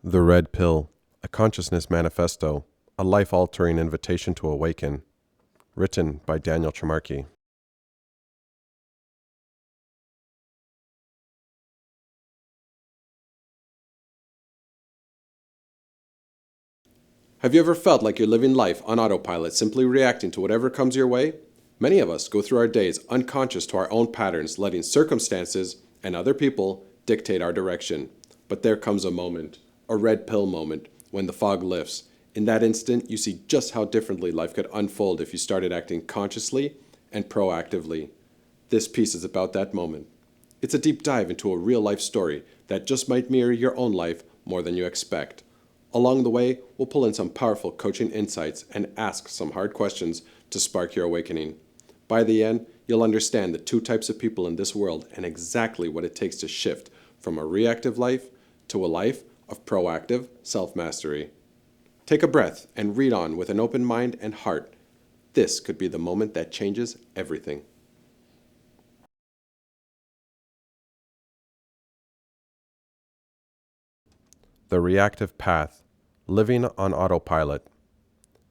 The Red Pill, a Consciousness Manifesto, a life-altering invitation to awaken. Written by Daniel Trimarchi. Have you ever felt like you're living life on autopilot, simply reacting to whatever comes your way? Many of us go through our days unconscious to our own patterns, letting circumstances and other people dictate our direction. But there comes a moment, a red pill moment, when the fog lifts. In that instant, you see just how differently life could unfold if you started acting consciously and proactively. This piece is about that moment. It's a deep dive into a real-life story that just might mirror your own life more than you expect. Along the way, we'll pull in some powerful coaching insights and ask some hard questions to spark your awakening. By the end, you'll understand the two types of people in this world and exactly what it takes to shift from a reactive life to a life of proactive self-mastery. Take a breath and read on with an open mind and heart. This could be the moment that changes everything. The Reactive Path, living on autopilot.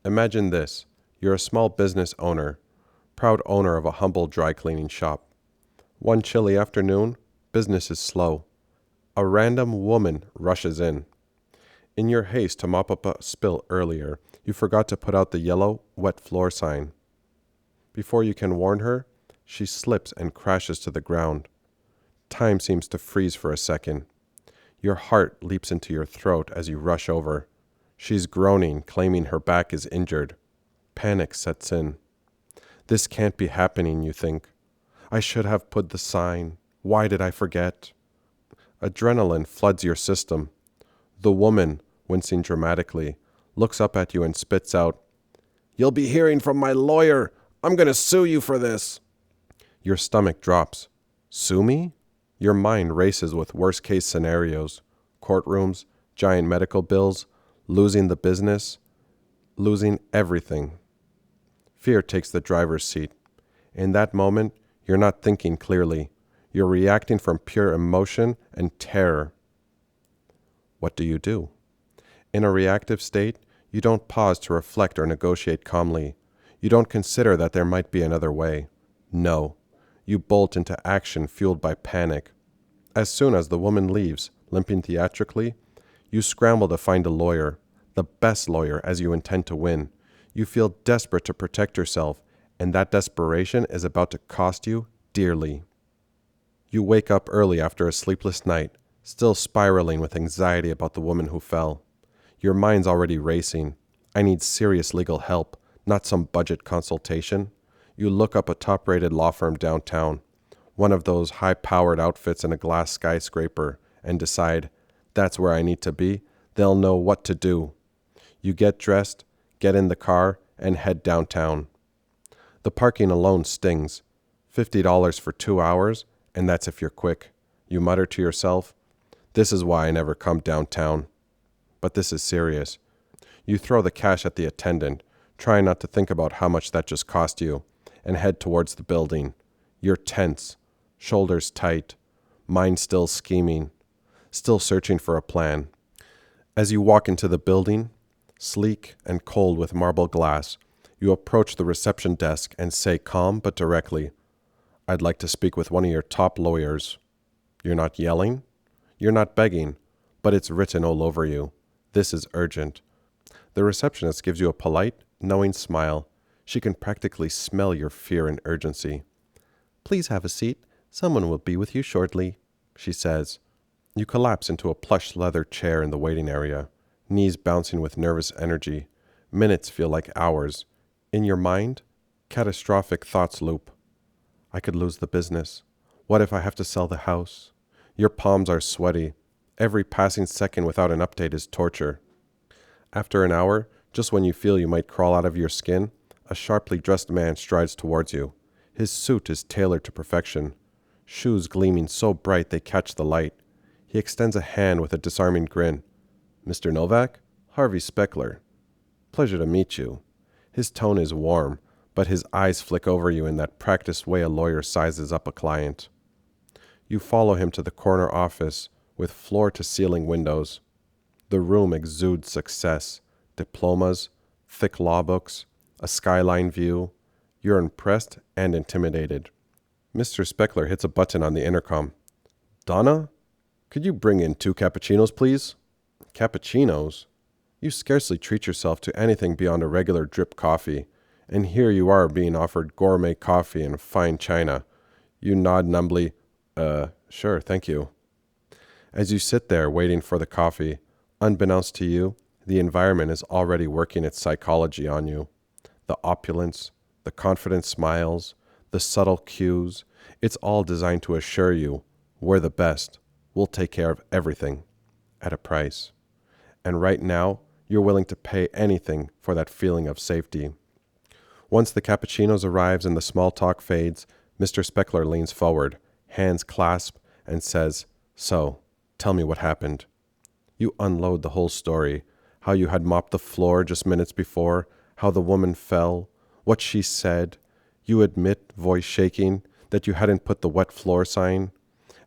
Imagine this. You're a small business owner, proud owner of a humble dry cleaning shop. One chilly afternoon, business is slow. A random woman rushes in. In your haste to mop up a spill earlier, you forgot to put out the yellow, wet floor sign. Before you can warn her, she slips and crashes to the ground. Time seems to freeze for a second. Your heart leaps into your throat as you rush over. She's groaning, claiming her back is injured. Panic sets in. This can't be happening, you think. I should have put the sign. Why did I forget? Adrenaline floods your system. The woman, wincing dramatically, looks up at you and spits out, "You'll be hearing from my lawyer. I'm going to sue you for this." Your stomach drops. Sue me? Your mind races with worst-case scenarios. Courtrooms, giant medical bills, losing the business, losing everything. Fear takes the driver's seat. In that moment, you're not thinking clearly. You're reacting from pure emotion and terror. What do? In a reactive state, you don't pause to reflect or negotiate calmly. You don't consider that there might be another way. No. You bolt into action fueled by panic. As soon as the woman leaves, limping theatrically, you scramble to find a lawyer, the best lawyer as you intend to win. You feel desperate to protect yourself, and that desperation is about to cost you dearly. You wake up early after a sleepless night, still spiraling with anxiety about the woman who fell. Your mind's already racing. I need serious legal help, not some budget consultation. You look up a top-rated law firm downtown, one of those high-powered outfits in a glass skyscraper, and decide, that's where I need to be. They'll know what to do. You get dressed, get in the car, and head downtown. The parking alone stings. $50 for 2 hours, and that's if you're quick. You mutter to yourself, this is why I never come downtown. But this is serious. You throw the cash at the attendant, try not to think about how much that just cost you, and head towards the building. You're tense, shoulders tight, mind still scheming, still searching for a plan. As you walk into the building, sleek and cold with marble glass, you approach the reception desk and say calm but directly, "I'd like to speak with one of your top lawyers." You're not yelling, you're not begging, but it's written all over you. This is urgent. The receptionist gives you a polite, knowing smile. She can practically smell your fear and urgency. "Please have a seat. Someone will be with you shortly," she says. You collapse into a plush leather chair in the waiting area, knees bouncing with nervous energy. Minutes feel like hours. In your mind, catastrophic thoughts loop. I could lose the business. What if I have to sell the house? Your palms are sweaty. Every passing second without an update is torture. After an hour, just when you feel you might crawl out of your skin, a sharply dressed man strides towards you. His suit is tailored to perfection, shoes gleaming so bright they catch the light. He extends a hand with a disarming grin. "Mr. Novak? Harvey Speckler. Pleasure to meet you." His tone is warm, but his eyes flick over you in that practiced way a lawyer sizes up a client. You follow him to the corner office with floor-to-ceiling windows. The room exudes success, diplomas, thick law books, a skyline view. You're impressed and intimidated. Mr. Speckler hits a button on the intercom. Donna, could you bring in 2 cappuccinos, please? Cappuccinos? You scarcely treat yourself to anything beyond a regular drip coffee, and here you are being offered gourmet coffee and fine china. You nod numbly, sure, thank you. As you sit there waiting for the coffee, unbeknownst to you, the environment is already working its psychology on you. The opulence, the confident smiles, the subtle cues, it's all designed to assure you, we're the best, we'll take care of everything, at a price. And right now, you're willing to pay anything for that feeling of safety. Once the cappuccinos arrives and the small talk fades, Mr. Speckler leans forward, hands clasped, and says, "So, tell me what happened." You unload the whole story, how you had mopped the floor just minutes before, how the woman fell, what she said. You admit, voice shaking, that you hadn't put the wet floor sign.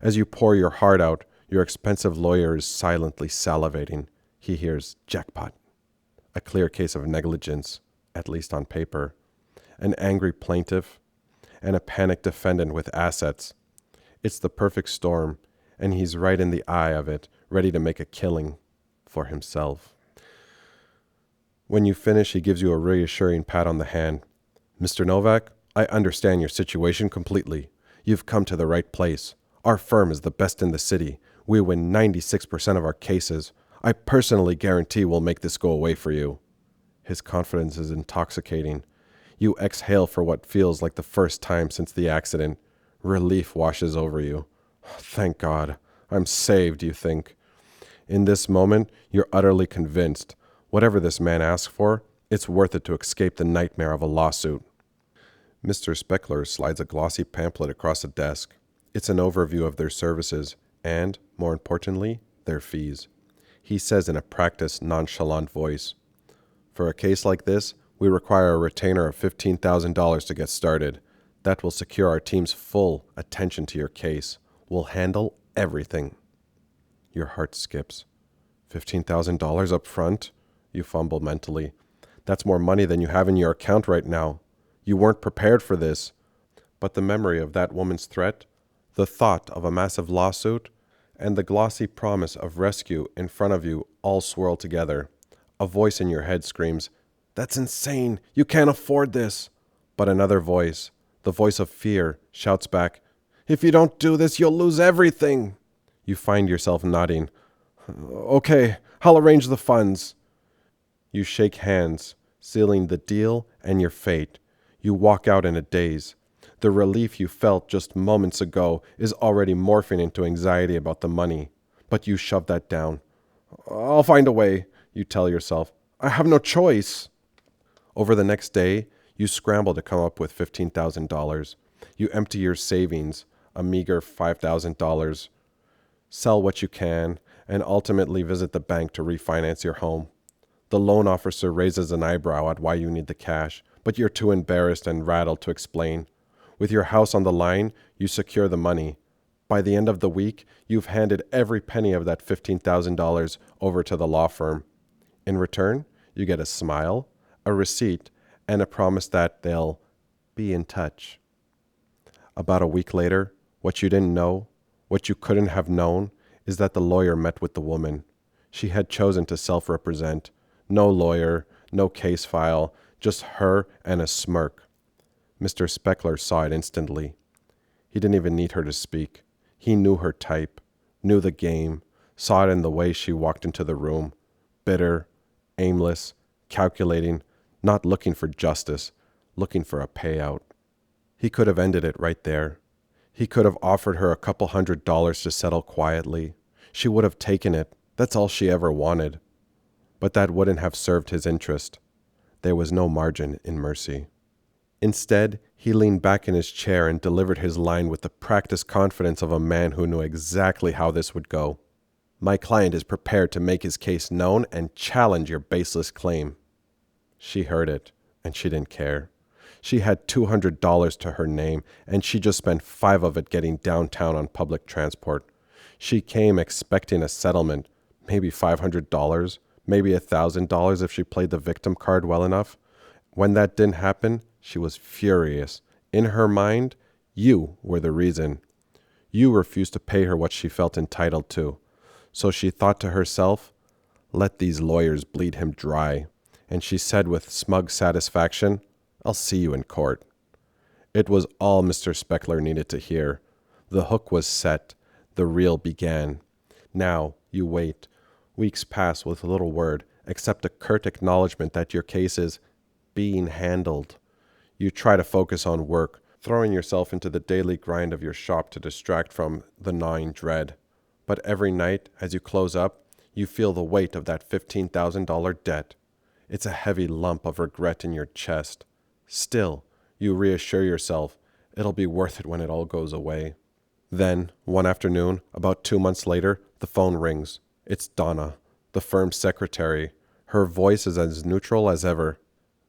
As you pour your heart out, your expensive lawyer is silently salivating. He hears jackpot. A clear case of negligence, at least on paper. An angry plaintiff, and a panicked defendant with assets. It's the perfect storm, and he's right in the eye of it, ready to make a killing for himself. When you finish, he gives you a reassuring pat on the hand. "Mr. Novak, I understand your situation completely. You've come to the right place. Our firm is the best in the city. We win 96% of our cases. I personally guarantee we'll make this go away for you." His confidence is intoxicating. You exhale for what feels like the first time since the accident. Relief washes over you. Thank God, I'm saved, you think. In this moment, you're utterly convinced. Whatever this man asks for, it's worth it to escape the nightmare of a lawsuit. Mr. Speckler slides a glossy pamphlet across the desk. It's an overview of their services and, more importantly, their fees. He says in a practiced, nonchalant voice, "For a case like this, we require a retainer of $15,000 to get started. That will secure our team's full attention to your case. We'll handle everything." Your heart skips. $15,000 up front? You fumble mentally. That's more money than you have in your account right now. You weren't prepared for this. But the memory of that woman's threat, the thought of a massive lawsuit, and the glossy promise of rescue in front of you all swirl together. A voice in your head screams, "That's insane! You can't afford this!" But another voice, the voice of fear, shouts back, "If you don't do this, you'll lose everything!" You find yourself nodding. "Okay, I'll arrange the funds." You shake hands, sealing the deal and your fate. You walk out in a daze. The relief you felt just moments ago is already morphing into anxiety about the money. But you shove that down. "I'll find a way," you tell yourself. "I have no choice." Over the next day, you scramble to come up with $15,000. You empty your savings, a meager $5,000, sell what you can, and ultimately visit the bank to refinance your home. The loan officer raises an eyebrow at why you need the cash, but you're too embarrassed and rattled to explain. With your house on the line, you secure the money. By the end of the week, you've handed every penny of that $15,000 over to the law firm. In return, you get a smile, a receipt, and a promise that they'll be in touch. About a week later, what you didn't know, what you couldn't have known, is that the lawyer met with the woman. She had chosen to self-represent. No lawyer, no case file, just her and a smirk. Mr. Speckler saw it instantly. He didn't even need her to speak. He knew her type, knew the game, saw it in the way she walked into the room. Bitter, aimless, calculating, not looking for justice, looking for a payout. He could have ended it right there. He could have offered her a couple $100s to settle quietly. She would have taken it. That's all she ever wanted. But that wouldn't have served his interest. There was no margin in mercy. Instead, he leaned back in his chair and delivered his line with the practiced confidence of a man who knew exactly how this would go. "My client is prepared to make his case known and challenge your baseless claim." She heard it, and she didn't care. She had $200 to her name, and she just spent $5 of it getting downtown on public transport. She came expecting a settlement, maybe $500, maybe $1,000 if she played the victim card well enough. When that didn't happen, she was furious. In her mind, you were the reason. You refused to pay her what she felt entitled to. So she thought to herself, let these lawyers bleed him dry. And she said with smug satisfaction, I'll see you in court. It was all Mr. Speckler needed to hear. The hook was set. The reel began. Now you wait. Weeks pass with little word, except a curt acknowledgement that your case is being handled. You try to focus on work, throwing yourself into the daily grind of your shop to distract from the gnawing dread. But every night, as you close up, you feel the weight of that $15,000 debt. It's a heavy lump of regret in your chest. Still, you reassure yourself, it'll be worth it when it all goes away. Then, one afternoon, about 2 months later, the phone rings. It's Donna, the firm's secretary. Her voice is as neutral as ever.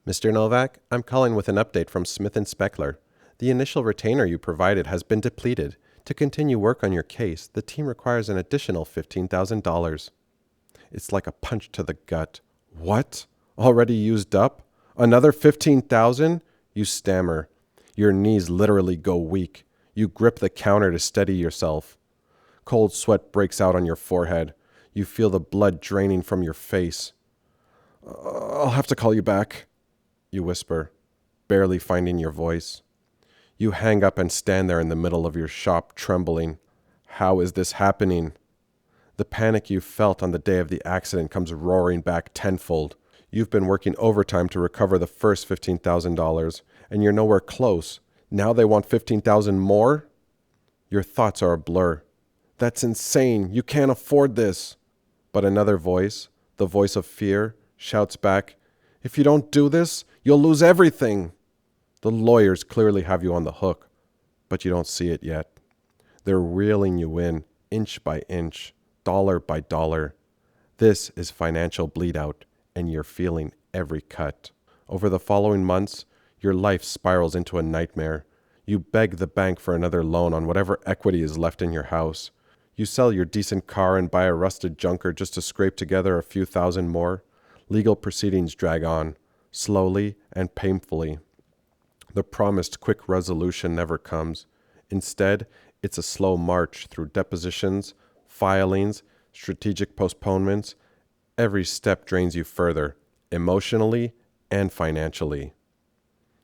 Mr. Novak, I'm calling with an update from Smith & Speckler. The initial retainer you provided has been depleted. To continue work on your case, the team requires an additional $15,000. It's like a punch to the gut. What? Already used up? Another $15,000? You stammer. Your knees literally go weak. You grip the counter to steady yourself. Cold sweat breaks out on your forehead. You feel the blood draining from your face. I'll have to call you back, you whisper, barely finding your voice. You hang up and stand there in the middle of your shop, trembling. How is this happening? The panic you felt on the day of the accident comes roaring back tenfold. You've been working overtime to recover the first $15,000, and you're nowhere close. Now they want $15,000 more? Your thoughts are a blur. That's insane. You can't afford this. But another voice, the voice of fear, shouts back, if you don't do this, you'll lose everything. The lawyers clearly have you on the hook, but you don't see it yet. They're reeling you in, inch by inch, dollar by dollar. This is financial bleed out, and you're feeling every cut. Over the following months, your life spirals into a nightmare. You beg the bank for another loan on whatever equity is left in your house. You sell your decent car and buy a rusted junker just to scrape together a few thousand more. Legal proceedings drag on, slowly and painfully. The promised quick resolution never comes. Instead, it's a slow march through depositions, filings, strategic postponements. Every step drains you further, emotionally and financially.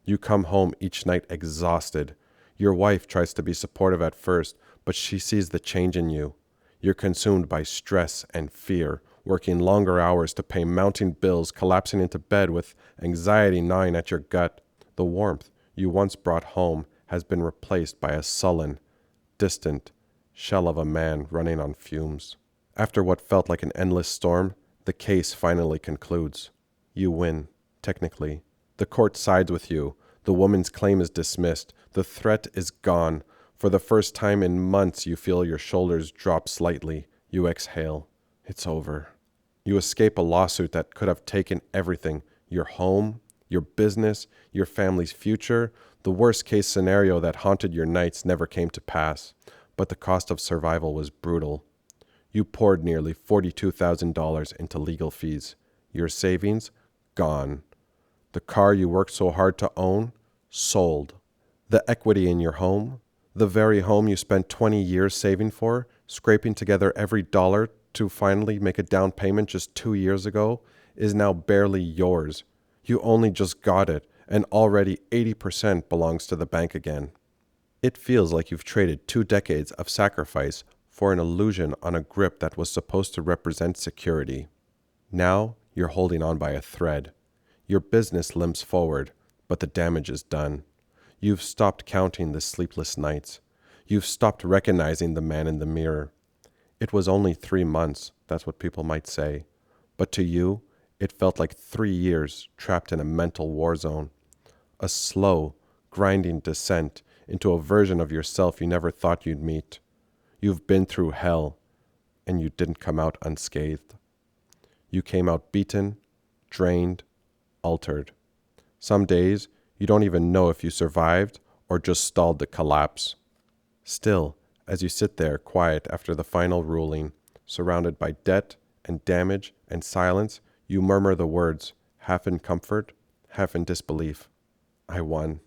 You come home each night exhausted. Your wife tries to be supportive at first, but she sees the change in you. You're consumed by stress and fear, working longer hours to pay mounting bills, collapsing into bed with anxiety gnawing at your gut. The warmth you once brought home has been replaced by a sullen, distant shell of a man running on fumes. After what felt like an endless storm, the case finally concludes. You win, technically. The court sides with you. The woman's claim is dismissed. The threat is gone. For the first time in months, you feel your shoulders drop slightly. You exhale. It's over. You escape a lawsuit that could have taken everything. Your home, your business, your family's future. The worst-case scenario that haunted your nights never came to pass. But the cost of survival was brutal. You poured nearly $42,000 into legal fees. Your savings, gone. The car you worked so hard to own, sold. The equity in your home, the very home you spent 20 years saving for, scraping together every dollar to finally make a down payment just 2 years ago, is now barely yours. You only just got it, and already 80% belongs to the bank again. It feels like you've traded 2 decades of sacrifice for an illusion on a grip that was supposed to represent security. Now you're holding on by a thread. Your business limps forward, but the damage is done. You've stopped counting the sleepless nights. You've stopped recognizing the man in the mirror. It was only 3 months, that's what people might say. But to you, it felt like 3 years trapped in a mental war zone. A slow, grinding descent into a version of yourself you never thought you'd meet. You've been through hell, and you didn't come out unscathed. You came out beaten, drained, altered. Some days, you don't even know if you survived or just stalled the collapse. Still, as you sit there quiet after the final ruling, surrounded by debt and damage and silence, you murmur the words, half in comfort, half in disbelief. I won.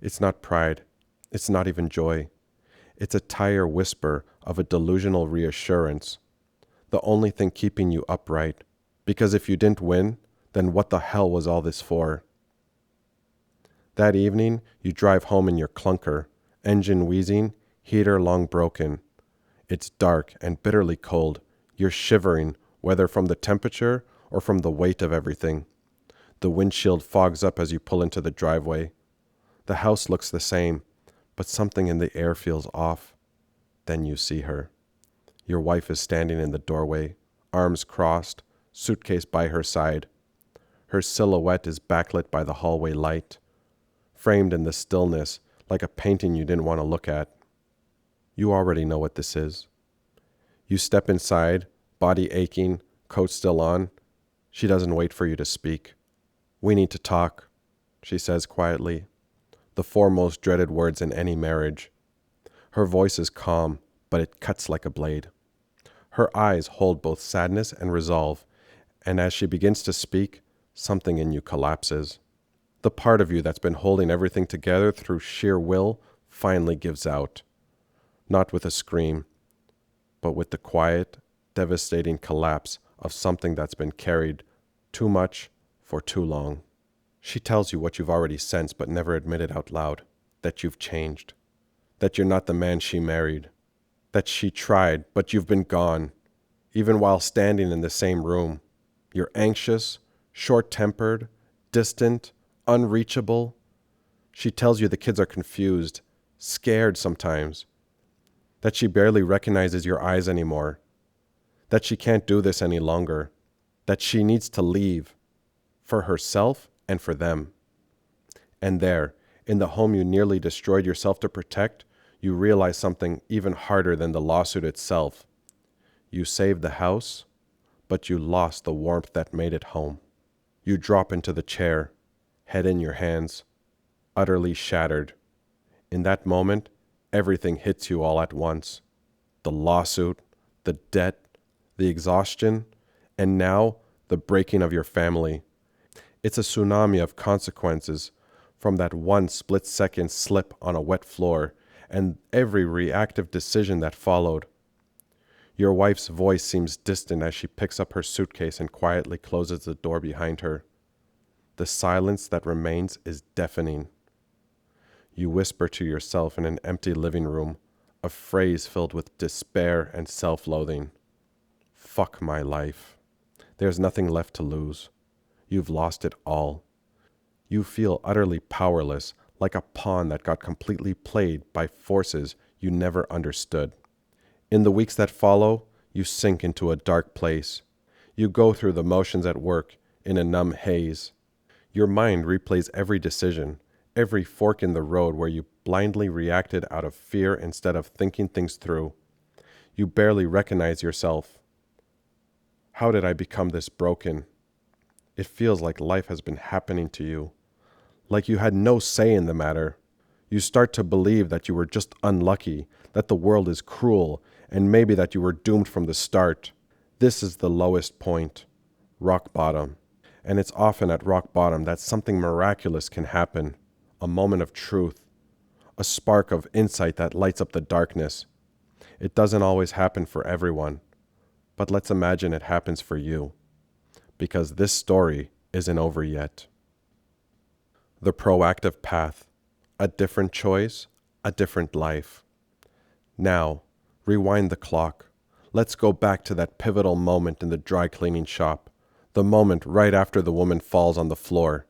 It's not pride. It's not even joy. It's a tire whisper of a delusional reassurance, the only thing keeping you upright. Because if you didn't win, then what the hell was all this for? That evening, you drive home in your clunker, engine wheezing, heater long broken. It's dark and bitterly cold. You're shivering, whether from the temperature or from the weight of everything. The windshield fogs up as you pull into the driveway. The house looks the same, but something in the air feels off. Then you see her. Your wife is standing in the doorway, arms crossed, suitcase by her side. Her silhouette is backlit by the hallway light, framed in the stillness like a painting you didn't want to look at. You already know what this is. You step inside, body aching, coat still on. She doesn't wait for you to speak. We need to talk, she says quietly, the foremost dreaded words in any marriage. Her voice is calm, but it cuts like a blade. Her eyes hold both sadness and resolve, and as she begins to speak, something in you collapses. The part of you that's been holding everything together through sheer will finally gives out. Not with a scream, but with the quiet, devastating collapse of something that's been carried too much for too long. She tells you what you've already sensed but never admitted out loud, that you've changed, that you're not the man she married, that she tried, but you've been gone, even while standing in the same room. You're anxious, short-tempered, distant, unreachable. She tells you the kids are confused, scared sometimes, that she barely recognizes your eyes anymore, that she can't do this any longer, that she needs to leave, for herself and for them. And there, in the home you nearly destroyed yourself to protect, you realize something even harder than the lawsuit itself. You saved the house, but you lost the warmth that made it home. You drop into the chair, head in your hands, utterly shattered. In that moment, everything hits you all at once. The lawsuit, the debt, the exhaustion, and now the breaking of your family. It's a tsunami of consequences from that one split-second slip on a wet floor and every reactive decision that followed. Your wife's voice seems distant as she picks up her suitcase and quietly closes the door behind her. The silence that remains is deafening. You whisper to yourself in an empty living room, a phrase filled with despair and self-loathing. Fuck my life. There's nothing left to lose. You've lost it all. You feel utterly powerless, like a pawn that got completely played by forces you never understood. In the weeks that follow, you sink into a dark place. You go through the motions at work in a numb haze. Your mind replays every decision, every fork in the road where you blindly reacted out of fear instead of thinking things through. You barely recognize yourself. How did I become this broken? It feels like life has been happening to you, like you had no say in the matter. You start to believe that you were just unlucky, that the world is cruel, and maybe that you were doomed from the start. This is the lowest point, rock bottom. And it's often at rock bottom that something miraculous can happen, a moment of truth, a spark of insight that lights up the darkness. It doesn't always happen for everyone, but let's imagine it happens for you, because this story isn't over yet. The proactive path, a different choice, a different life. Now, rewind the clock. Let's go back to that pivotal moment in the dry cleaning shop, the moment right after the woman falls on the floor.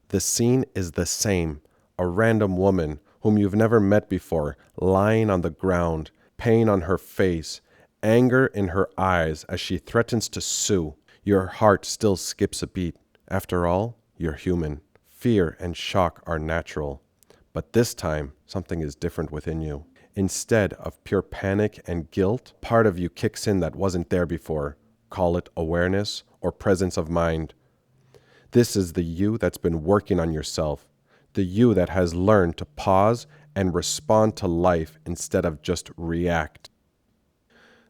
The scene is the same, a random woman whom you've never met before, lying on the ground, pain on her face, anger in her eyes as she threatens to sue. Your heart still skips a beat. After all, you're human. Fear and shock are natural. But this time, something is different within you. Instead of pure panic and guilt, part of you kicks in that wasn't there before. Call it awareness or presence of mind. This is the you that's been working on yourself, the you that has learned to pause and respond to life instead of just react.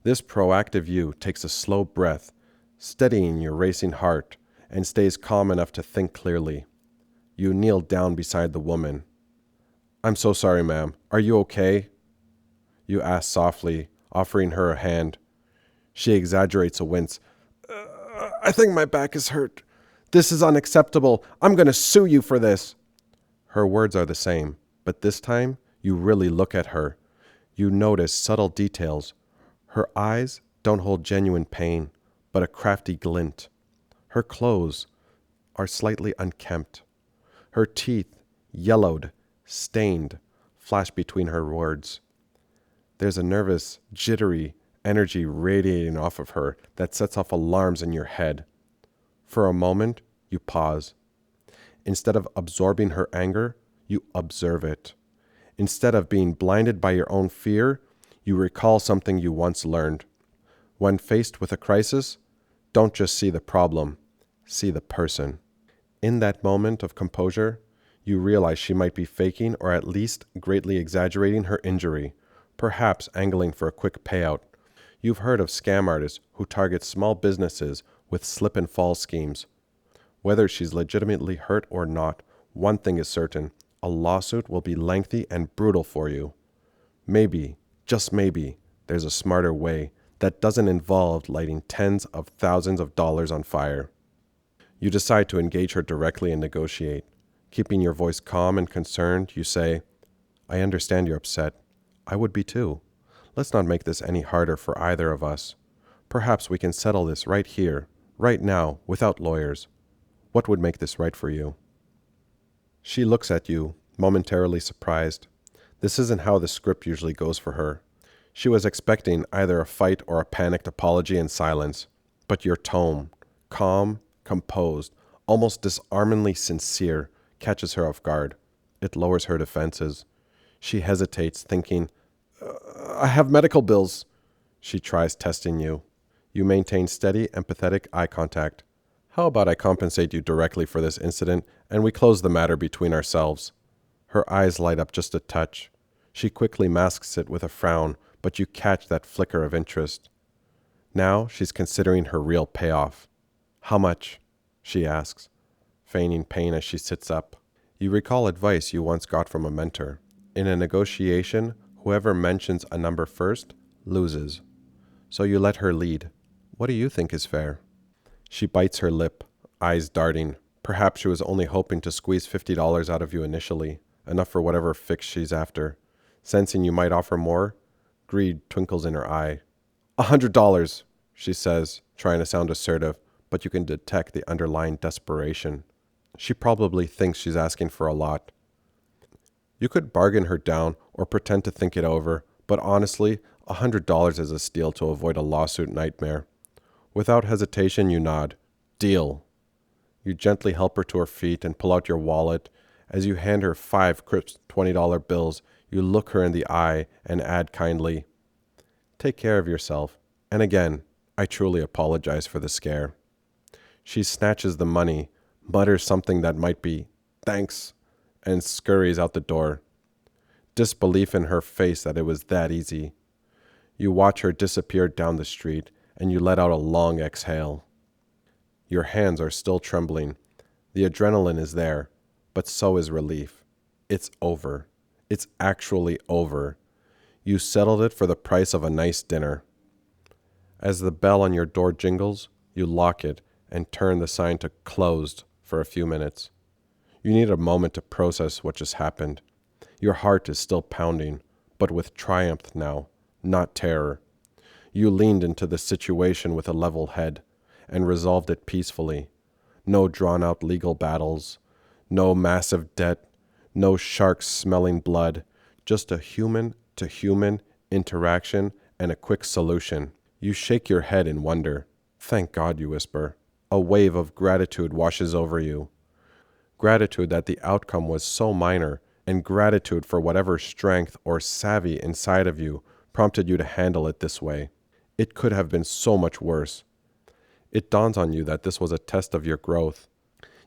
This proactive you takes a slow breath, steadying your racing heart, and stays calm enough to think clearly. You kneel down beside the woman. "I'm so sorry, ma'am. Are you okay?" You ask softly, offering her a hand. She exaggerates a wince. "I think my back is hurt. This is unacceptable. I'm going to sue you for this." Her words are the same, but this time you really look at her. You notice subtle details. Her eyes don't hold genuine pain, but a crafty glint. Her clothes are slightly unkempt. Her teeth, yellowed, stained, flash between her words. There's a nervous, jittery energy radiating off of her that sets off alarms in your head. For a moment, you pause. Instead of absorbing her anger, you observe it. Instead of being blinded by your own fear, you recall something you once learned. When faced with a crisis, don't just see the problem, see the person. In that moment of composure, you realize she might be faking or at least greatly exaggerating her injury, perhaps angling for a quick payout. You've heard of scam artists who target small businesses with slip and fall schemes. Whether she's legitimately hurt or not, one thing is certain: a lawsuit will be lengthy and brutal for you. Maybe, just maybe, there's a smarter way that doesn't involve lighting tens of thousands of dollars on fire. You decide to engage her directly and negotiate. Keeping your voice calm and concerned, you say, "I understand you're upset. I would be too. Let's not make this any harder for either of us. Perhaps we can settle this right here, right now, without lawyers. What would make this right for you?" She looks at you, momentarily surprised. This isn't how the script usually goes for her. She was expecting either a fight or a panicked apology and silence. But your tone, calm, composed, almost disarmingly sincere, catches her off guard. It lowers her defenses. She hesitates, thinking, "I have medical bills." She tries testing you. You maintain steady, empathetic eye contact. "How about I compensate you directly for this incident and we close the matter between ourselves?" Her eyes light up just a touch. She quickly masks it with a frown, but you catch that flicker of interest. Now she's considering her real payoff. "How much?" she asks, feigning pain as she sits up. You recall advice you once got from a mentor. In a negotiation, whoever mentions a number first loses. So you let her lead. "What do you think is fair?" She bites her lip, eyes darting. Perhaps she was only hoping to squeeze $50 out of you initially, enough for whatever fix she's after. Sensing you might offer more, greed twinkles in her eye. $100, she says, trying to sound assertive, but you can detect the underlying desperation. She probably thinks she's asking for a lot. You could bargain her down or pretend to think it over, but honestly, $100 is a steal to avoid a lawsuit nightmare. Without hesitation, you nod. "Deal." You gently help her to her feet and pull out your wallet. As you hand her 5 crisp $20 bills, you look her in the eye and add kindly, "Take care of yourself. And again, I truly apologize for the scare." She snatches the money, mutters something that might be, "Thanks," and scurries out the door. Disbelief in her face that it was that easy. You watch her disappear down the street, and you let out a long exhale. Your hands are still trembling. The adrenaline is there, but so is relief. It's over. It's actually over. You settled it for the price of a nice dinner. As the bell on your door jingles, you lock it and turn the sign to "closed" for a few minutes. You need a moment to process what just happened. Your heart is still pounding, but with triumph now, not terror. You leaned into the situation with a level head and resolved it peacefully. No drawn-out legal battles, no massive debt, no sharks smelling blood, just a human-to-human interaction and a quick solution. You shake your head in wonder. "Thank God," you whisper. A wave of gratitude washes over you. Gratitude that the outcome was so minor, and gratitude for whatever strength or savvy inside of you prompted you to handle it this way. It could have been so much worse. It dawns on you that this was a test of your growth.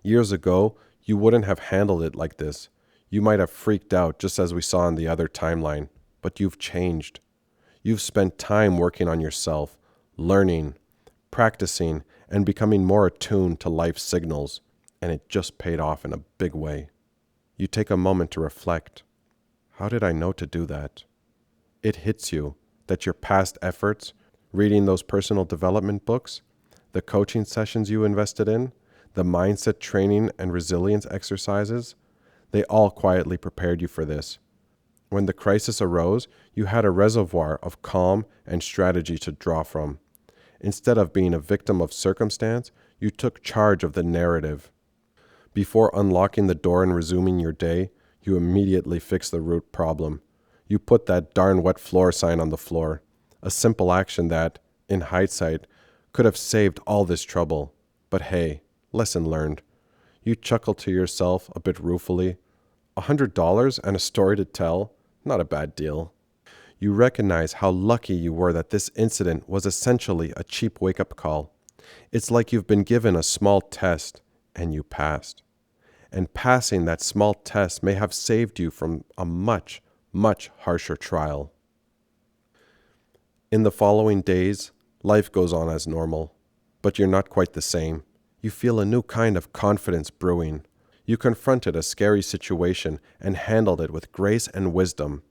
Years ago, you wouldn't have handled it like this. You might have freaked out just as we saw in the other timeline, but you've changed. You've spent time working on yourself, learning, practicing, and becoming more attuned to life's signals, and it just paid off in a big way. You take a moment to reflect. How did I know to do that? It hits you that your past efforts, reading those personal development books, the coaching sessions you invested in, the mindset training and resilience exercises, they all quietly prepared you for this. When the crisis arose, you had a reservoir of calm and strategy to draw from. Instead of being a victim of circumstance, you took charge of the narrative. Before unlocking the door and resuming your day, you immediately fixed the root problem. You put that darn wet floor sign on the floor, a simple action that, in hindsight, could have saved all this trouble. But hey, lesson learned. You chuckle to yourself a bit ruefully. $100 and a story to tell? Not a bad deal. You recognize how lucky you were that this incident was essentially a cheap wake-up call. It's like you've been given a small test and you passed. And passing that small test may have saved you from a much, much harsher trial. In the following days, life goes on as normal, but you're not quite the same. You feel a new kind of confidence brewing. You confronted a scary situation and handled it with grace and wisdom.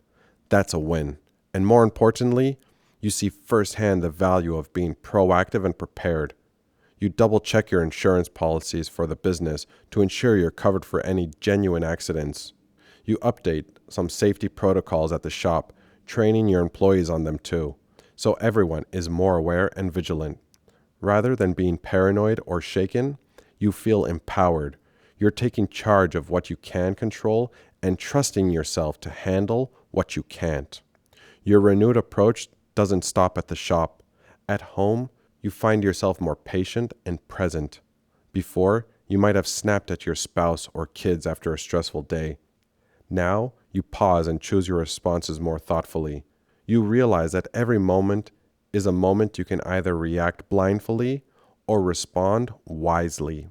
That's a win. And more importantly, you see firsthand the value of being proactive and prepared. You double-check your insurance policies for the business to ensure you're covered for any genuine accidents. You update some safety protocols at the shop, training your employees on them too, so everyone is more aware and vigilant. Rather than being paranoid or shaken, you feel empowered. You're taking charge of what you can control and trusting yourself to handle what you can't. Your renewed approach doesn't stop at the shop. At home, you find yourself more patient and present. Before, you might have snapped at your spouse or kids after a stressful day. Now, you pause and choose your responses more thoughtfully. You realize that every moment is a moment you can either react blindly or respond wisely.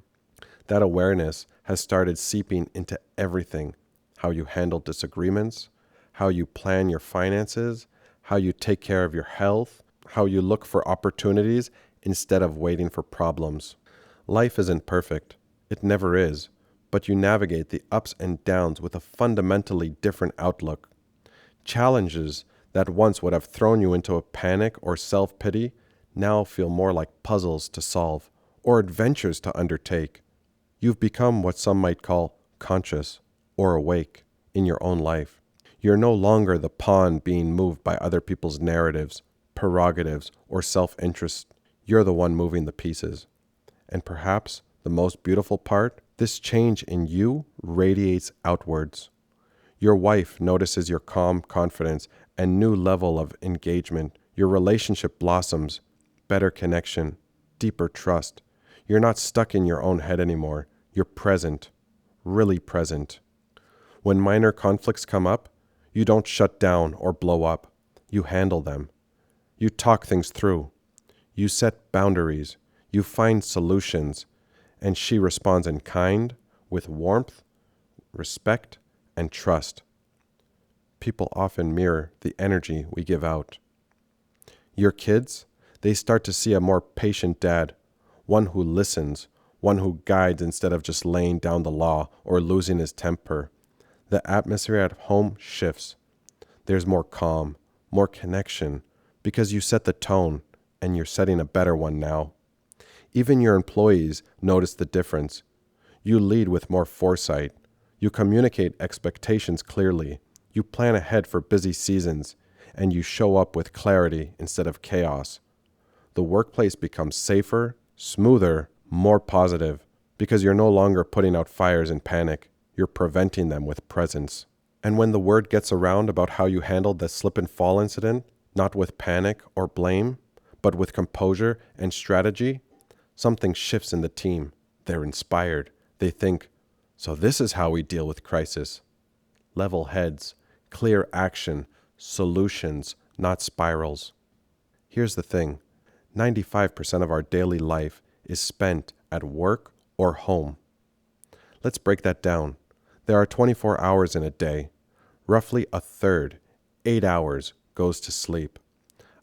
That awareness has started seeping into everything: how you handle disagreements, how you plan your finances, how you take care of your health, how you look for opportunities instead of waiting for problems. Life isn't perfect. It never is. But you navigate the ups and downs with a fundamentally different outlook. Challenges that once would have thrown you into a panic or self-pity now feel more like puzzles to solve or adventures to undertake. You've become what some might call conscious or awake in your own life. You're no longer the pawn being moved by other people's narratives, prerogatives, or self-interest. You're the one moving the pieces. And perhaps the most beautiful part, this change in you radiates outwards. Your wife notices your calm confidence and new level of engagement. Your relationship blossoms, better connection, deeper trust. You're not stuck in your own head anymore. You're present, really present. When minor conflicts come up, you don't shut down or blow up. You handle them. You talk things through. You set boundaries. You find solutions. And she responds in kind, with warmth, respect, and trust. People often mirror the energy we give out. Your kids, they start to see a more patient dad, one who listens, one who guides instead of just laying down the law or losing his temper. The atmosphere at home shifts. There's more calm, more connection, because you set the tone, and you're setting a better one now. Even your employees notice the difference. You lead with more foresight. You communicate expectations clearly. You plan ahead for busy seasons, and you show up with clarity instead of chaos. The workplace becomes safer, smoother, more positive, because you're no longer putting out fires in panic. You're preventing them with presence. And when the word gets around about how you handled the slip and fall incident, not with panic or blame, but with composure and strategy, something shifts in the team. They're inspired. They think, so this is how we deal with crisis. Level heads, clear action, solutions, not spirals. Here's the thing. 95% of our daily life is spent at work or home. Let's break that down. There are 24 hours in a day. Roughly a third, 8 hours, goes to sleep.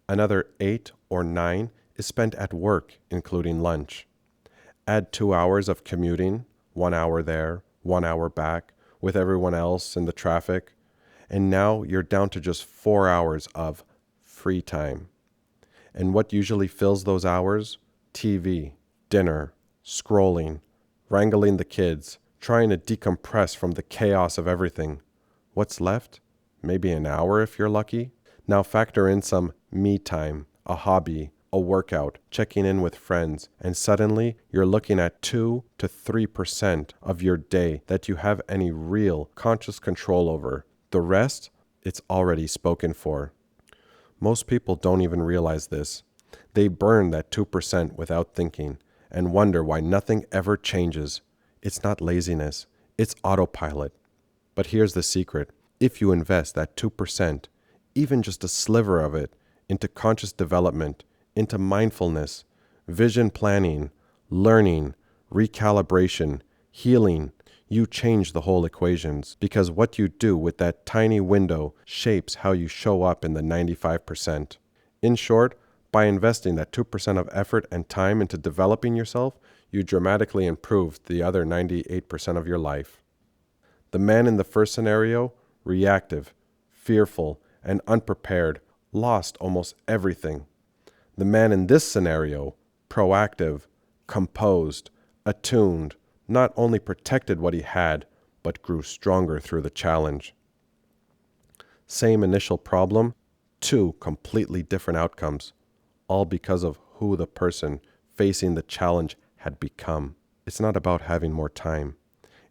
Another 8 or 9 is spent at work, including lunch. Add 2 hours of commuting, 1 hour there, 1 hour back, with everyone else in the traffic, and now you're down to just 4 hours of free time. And what usually fills those hours? TV, dinner, scrolling, wrangling the kids, trying to decompress from the chaos of everything. What's left? Maybe an hour if you're lucky. Now factor in some me time, a hobby, a workout, checking in with friends, and suddenly you're looking at 2 to 3% of your day that you have any real conscious control over. The rest, it's already spoken for. Most people don't even realize this. They burn that 2% without thinking and wonder why nothing ever changes. It's not laziness, it's autopilot. But here's the secret. If you invest that 2%, even just a sliver of it, into conscious development, into mindfulness, vision planning, learning, recalibration, healing, you change the whole equations, because what you do with that tiny window shapes how you show up in the 95%. In short, by investing that 2% of effort and time into developing yourself, you dramatically improve the other 98% of your life. The man in the first scenario, reactive, fearful, and unprepared, lost almost everything. The man in this scenario, proactive, composed, attuned, not only protected what he had, but grew stronger through the challenge. Same initial problem, 2 completely different outcomes, all because of who the person facing the challenge had become. It's not about having more time.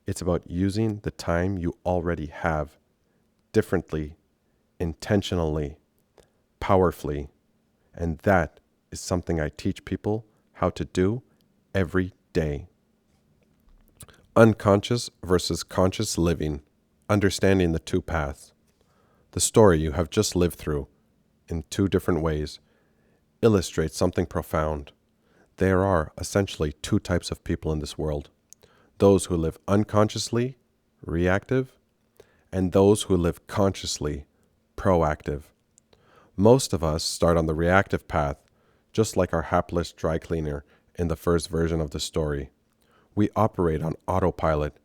It's about using the time you already have differently, intentionally, powerfully. And that is something I teach people how to do every day. Unconscious versus conscious living, understanding the 2 paths. The story you have just lived through, in 2 different ways, illustrates something profound. There are essentially 2 types of people in this world. Those who live unconsciously, reactive, and those who live consciously, proactive. Most of us start on the reactive path, just like our hapless dry cleaner in the first version of the story. We operate on autopilot,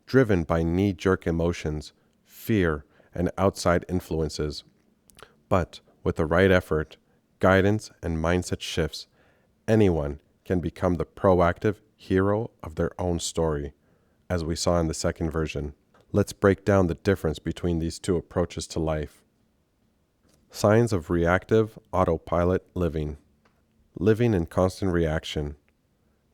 driven by knee-jerk emotions, fear, and outside influences. But with the right effort, guidance, and mindset shifts, anyone can become the proactive hero of their own story, as we saw in the second version. Let's break down the difference between these 2 approaches to life. Signs of reactive autopilot living. Living in constant reaction.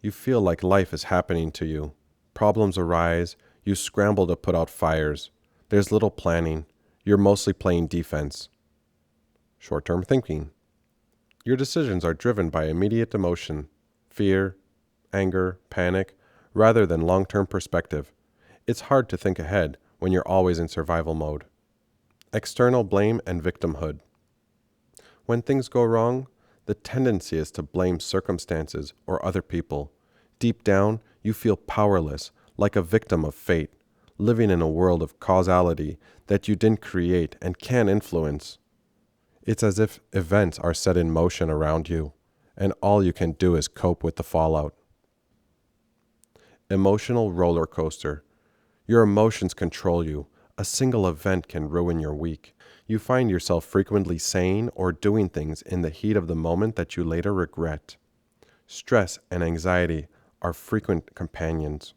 You feel like life is happening to you. Problems arise, you scramble to put out fires. There's little planning. You're mostly playing defense. Short-term thinking. Your decisions are driven by immediate emotion, fear, anger, panic, rather than long-term perspective. It's hard to think ahead when you're always in survival mode. External blame and victimhood. When things go wrong, the tendency is to blame circumstances or other people. Deep down, you feel powerless, like a victim of fate, living in a world of causality that you didn't create and can't influence. It's as if events are set in motion around you, and all you can do is cope with the fallout. Emotional roller coaster. Your emotions control you. A single event can ruin your week. You find yourself frequently saying or doing things in the heat of the moment that you later regret. Stress and anxiety are frequent companions.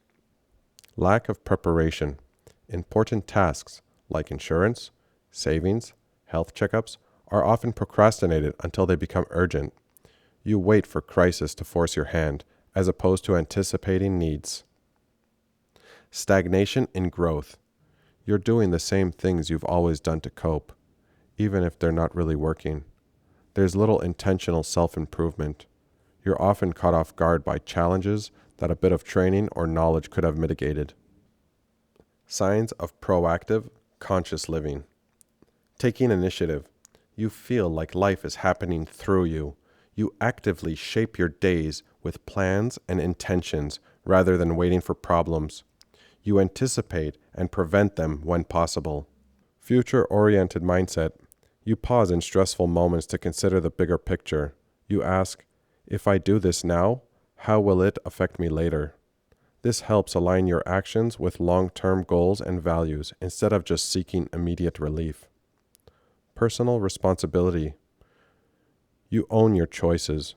Lack of preparation. Important tasks like insurance, savings, health checkups are often procrastinated until they become urgent. You wait for crisis to force your hand, as opposed to anticipating needs. Stagnation in growth. You're doing the same things you've always done to cope, even if they're not really working. There's little intentional self-improvement. You're often caught off guard by challenges that a bit of training or knowledge could have mitigated. Signs of proactive, conscious living. Taking initiative. You feel like life is happening through you. You actively shape your days with plans and intentions rather than waiting for problems. You anticipate and prevent them when possible. Future-oriented mindset. You pause in stressful moments to consider the bigger picture. You ask, if I do this now, how will it affect me later? This helps align your actions with long-term goals and values instead of just seeking immediate relief. Personal responsibility. You own your choices.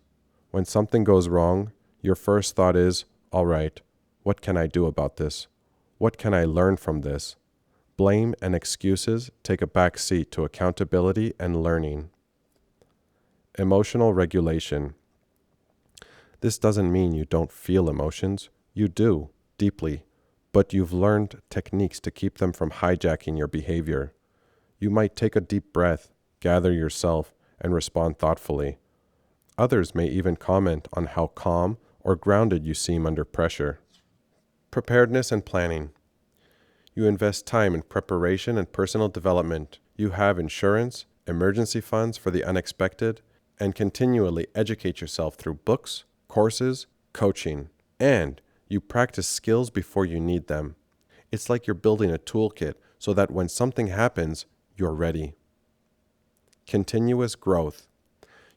When something goes wrong, your first thought is, all right, what can I do about this? What can I learn from this? Blame and excuses take a back seat to accountability and learning. Emotional regulation. This doesn't mean you don't feel emotions. You do, deeply, but you've learned techniques to keep them from hijacking your behavior. You might take a deep breath, gather yourself, and respond thoughtfully. Others may even comment on how calm or grounded you seem under pressure. Preparedness and planning. You invest time in preparation and personal development. You have insurance, emergency funds for the unexpected, and continually educate yourself through books, courses, coaching, and you practice skills before you need them. It's like you're building a toolkit so that when something happens, you're ready. Continuous growth.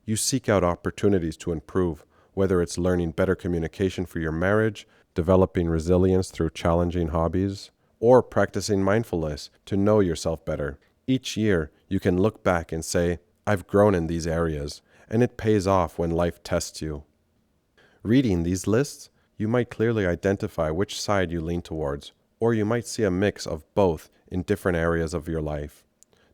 You seek out opportunities to improve, whether it's learning better communication for your marriage, developing resilience through challenging hobbies, or practicing mindfulness to know yourself better. Each year, you can look back and say, I've grown in these areas, and it pays off when life tests you. Reading these lists, you might clearly identify which side you lean towards, or you might see a mix of both in different areas of your life.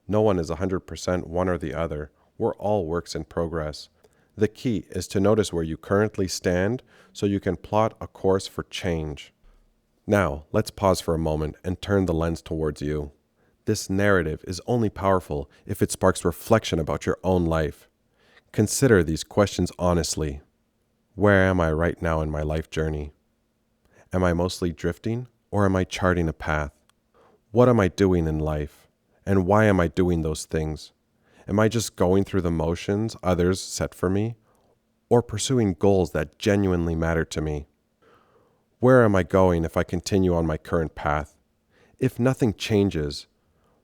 No one is 100% one or the other. We're all works in progress. The key is to notice where you currently stand so you can plot a course for change. Now, let's pause for a moment and turn the lens towards you. This narrative is only powerful if it sparks reflection about your own life. Consider these questions honestly. Where am I right now in my life journey? Am I mostly drifting, or am I charting a path? What am I doing in life, and why am I doing those things? Am I just going through the motions others set for me, or pursuing goals that genuinely matter to me? Where am I going if I continue on my current path? If nothing changes,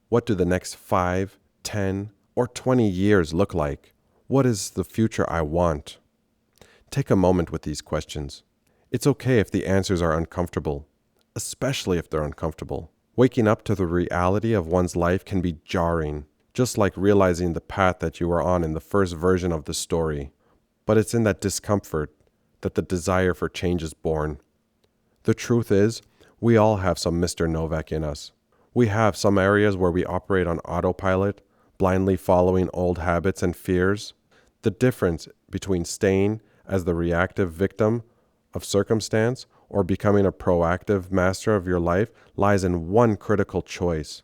what do the next 5, 10, or 20 years look like? What is the future I want? Take a moment with these questions. It's okay if the answers are uncomfortable, especially if they're uncomfortable. Waking up to the reality of one's life can be jarring, just like realizing the path that you were on in the first version of the story. But it's in that discomfort that the desire for change is born. The truth is, we all have some Mr. Novak in us. We have some areas where we operate on autopilot, blindly following old habits and fears. The difference between staying as the reactive victim of circumstance or becoming a proactive master of your life lies in one critical choice: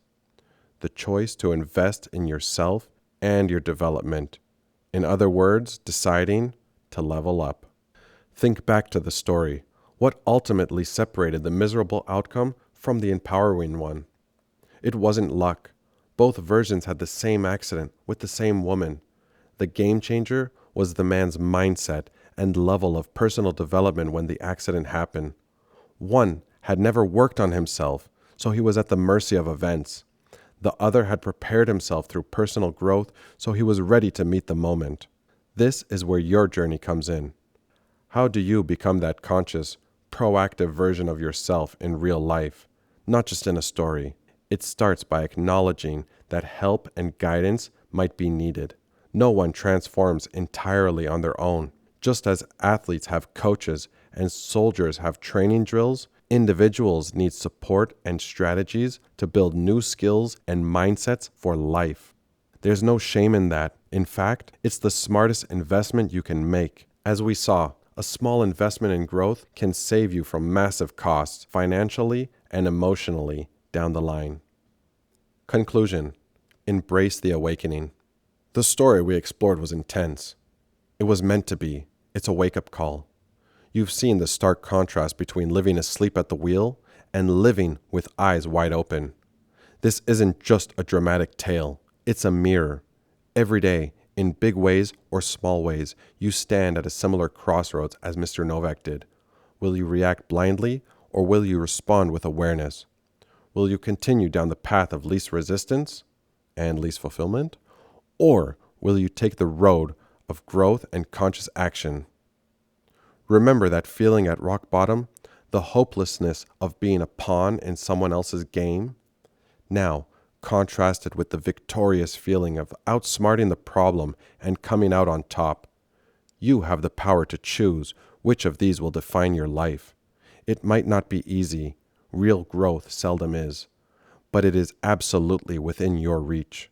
the choice to invest in yourself and your development. In other words, deciding to level up. Think back to the story. What ultimately separated the miserable outcome from the empowering one? It wasn't luck. Both versions had the same accident with the same woman. The game changer was the man's mindset and level of personal development when the accident happened. One had never worked on himself, so he was at the mercy of events. The other had prepared himself through personal growth, so he was ready to meet the moment. This is where your journey comes in. How do you become that conscious, proactive version of yourself in real life, not just in a story? It starts by acknowledging that help and guidance might be needed. No one transforms entirely on their own. Just as athletes have coaches and soldiers have training drills, individuals need support and strategies to build new skills and mindsets for life. There's no shame in that. In fact, it's the smartest investment you can make. As we saw, a small investment in growth can save you from massive costs financially and emotionally down the line. Conclusion: embrace the awakening. The story we explored was intense. It was meant to be. It's a wake-up call. You've seen the stark contrast between living asleep at the wheel and living with eyes wide open. This isn't just a dramatic tale. It's a mirror. Every day, in big ways or small ways, you stand at a similar crossroads as Mr. Novak did. Will you react blindly, or will you respond with awareness? Will you continue down the path of least resistance and least fulfillment? Or will you take the road of growth and conscious action? Remember that feeling at rock bottom, the hopelessness of being a pawn in someone else's game? Now, contrast it with the victorious feeling of outsmarting the problem and coming out on top. You have the power to choose which of these will define your life. It might not be easy, real growth seldom is, but it is absolutely within your reach.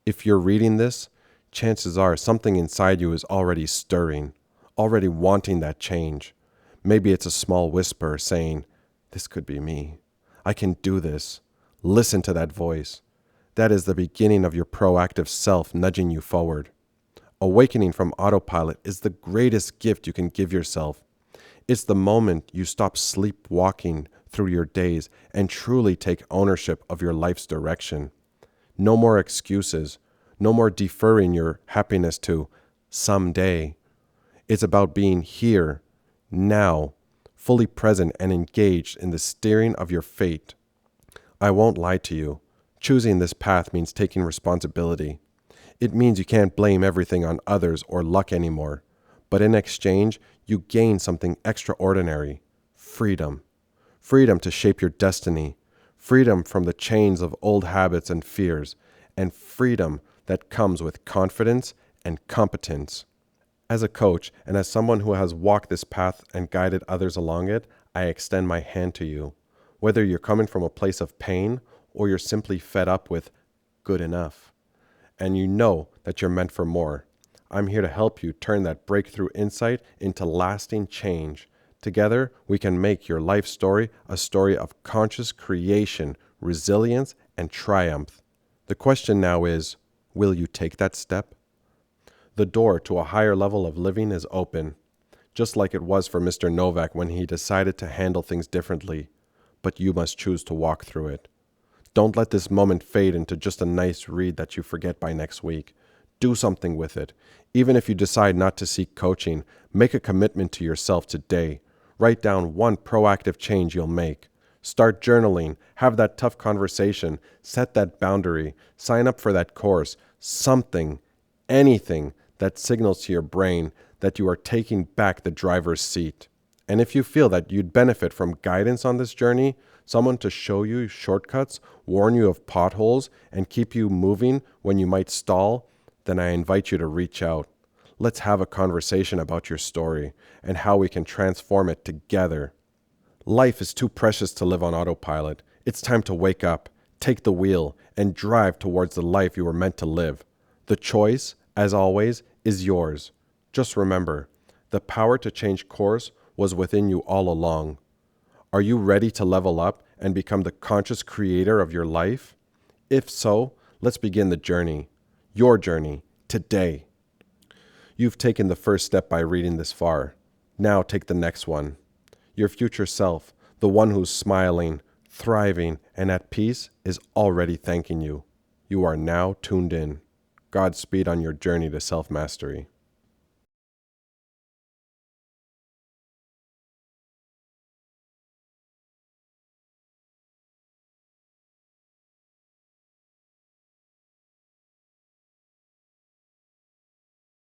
If you're reading this, chances are something inside you is already stirring, already wanting that change. Maybe it's a small whisper saying, "This could be me. I can do this." Listen to that voice. That is the beginning of your proactive self nudging you forward. Awakening from autopilot is the greatest gift you can give yourself. It's the moment you stop sleepwalking through your days and truly take ownership of your life's direction. No more excuses. No more deferring your happiness to someday. It's about being here, now, fully present and engaged in the steering of your fate. I won't lie to you. Choosing this path means taking responsibility. It means you can't blame everything on others or luck anymore. But in exchange, you gain something extraordinary. Freedom. Freedom to shape your destiny. Freedom from the chains of old habits and fears. And freedom that comes with confidence and competence. As a coach and as someone who has walked this path and guided others along it, I extend my hand to you. Whether you're coming from a place of pain or you're simply fed up with good enough, and you know that you're meant for more, I'm here to help you turn that breakthrough insight into lasting change. Together, we can make your life story a story of conscious creation, resilience, and triumph. The question now is, will you take that step? The door to a higher level of living is open, just like it was for Mr. Novak when he decided to handle things differently. But you must choose to walk through it. Don't let this moment fade into just a nice read that you forget by next week. Do something with it. Even if you decide not to seek coaching, make a commitment to yourself today. Write down one proactive change you'll make. Start journaling, have that tough conversation, set that boundary, sign up for that course, something, anything that signals to your brain that you are taking back the driver's seat. And if you feel that you'd benefit from guidance on this journey, someone to show you shortcuts, warn you of potholes, and keep you moving when you might stall, then I invite you to reach out. Let's have a conversation about your story and how we can transform it together. Life is too precious to live on autopilot. It's time to wake up, take the wheel, and drive towards the life you were meant to live. The choice, as always, is yours. Just remember, the power to change course was within you all along. Are you ready to level up and become the conscious creator of your life? If so, let's begin the journey. Your journey, today. You've taken the first step by reading this far. Now take the next one. Your future self, the one who's smiling, thriving, and at peace, is already thanking you. You are now tuned in. Godspeed on your journey to self-mastery.